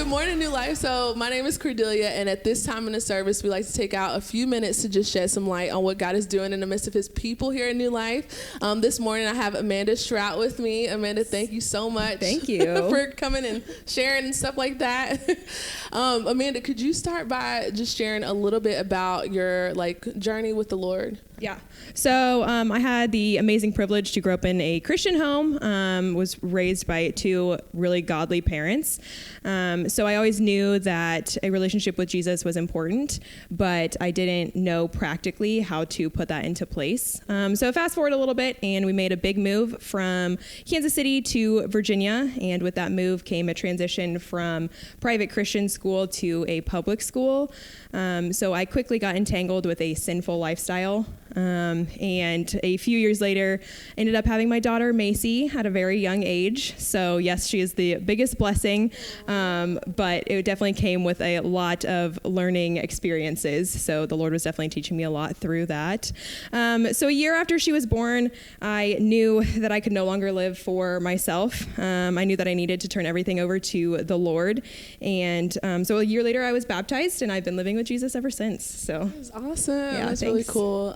Good morning, New Life. So my name is Cordelia, and at this time in the service, we like to take out a few minutes to just shed some light on what God is doing in the midst of his people here in New Life. This morning, I have Amanda Shrout with me. Amanda, thank you so much. Thank you. For coming and sharing and stuff like that. Amanda, could you start by just sharing a little bit about your journey with the Lord? Yeah. So I had the amazing privilege to grow up in a Christian home, was raised by two really godly parents. So I always knew that a relationship with Jesus was important, but I didn't know practically how to put that into place. So fast forward a little bit, and we made a big move from Kansas City to Virginia. And with that move came a transition from private Christian school to a public school. So I quickly got entangled with a sinful lifestyle. And a few years later, ended up having my daughter Macy at a very young age. So yes, she is the biggest blessing, but it definitely came with a lot of learning experiences. So the Lord was definitely teaching me a lot through that. So a year after she was born, I knew that I could no longer live for myself. I knew that I needed to turn everything over to the Lord. And so a year later, I was baptized, and I've been living with Jesus ever since. So that's awesome. Yeah, that's thanks. really cool.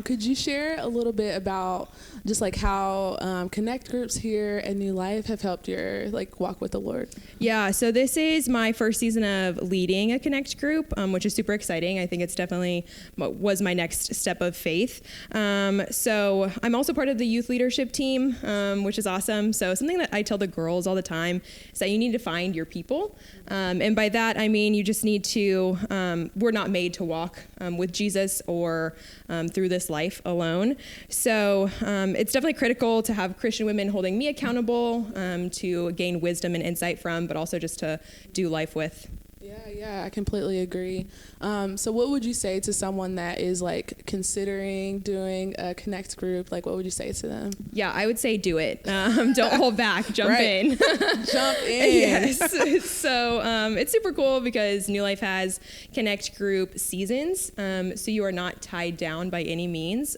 Could you share a little bit about just how Connect groups here at New Life have helped your walk with the Lord? Yeah, so this is my first season of leading a Connect group, which is super exciting. I think it's definitely was my next step of faith. So I'm also part of the youth leadership team, which is awesome. So something that I tell the girls all the time is that you need to find your people. And by that, I mean you just need to, we're not made to walk with Jesus or through this life alone. So it's definitely critical to have Christian women holding me accountable to gain wisdom and insight from, but also just to do life with. Yeah, I completely agree. So what would you say to someone that is considering doing a Connect group? What would you say to them? Yeah, I would say do it. Don't hold back. Jump in. Jump in. Yes. So it's super cool because New Life has Connect group seasons. So you are not tied down by any means.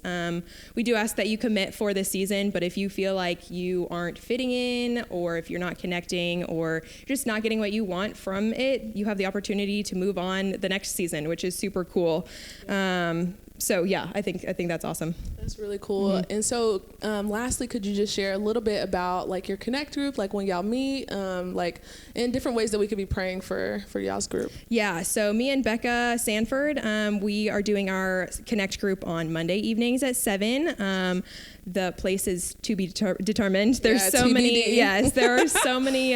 We do ask that you commit for this season, but if you feel like you aren't fitting in, or if you're not connecting, or just not getting what you want from it, you have the opportunity to move on the next season, which is super cool. So yeah, I think that's awesome. That's really cool. Mm-hmm. And so lastly, could you just share a little bit about your Connect group, when y'all meet, in different ways that we could be praying for y'all's group? Yeah, so me and Becca Sanford, we are doing our Connect group on Monday evenings at 7. The place is to be determined. There's so TBD. Many, yes, there are so many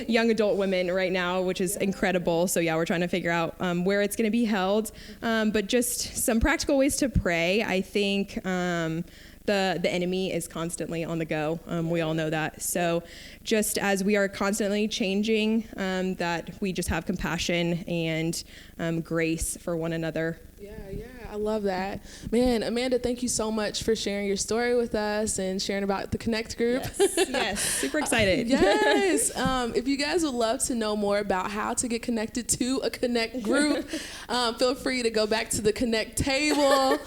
young adult women right now, which is incredible. So yeah, we're trying to figure out where it's going to be held. But just some practical ways to pray. I think the enemy is constantly on the go. We all know that. So just as we are constantly changing, that we just have compassion and grace for one another. Yeah, I love that. Man, Amanda, thank you so much for sharing your story with us and sharing about the Connect group. Yes, super excited. Yes. If you guys would love to know more about how to get connected to a Connect group, feel free to go back to the Connect table.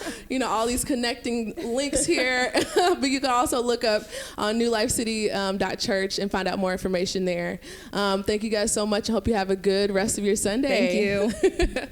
All these connecting links here. But you can also look up on newlifecity.church and find out more information there. Thank you guys so much. I hope you have a good rest of your Sunday. Thank you.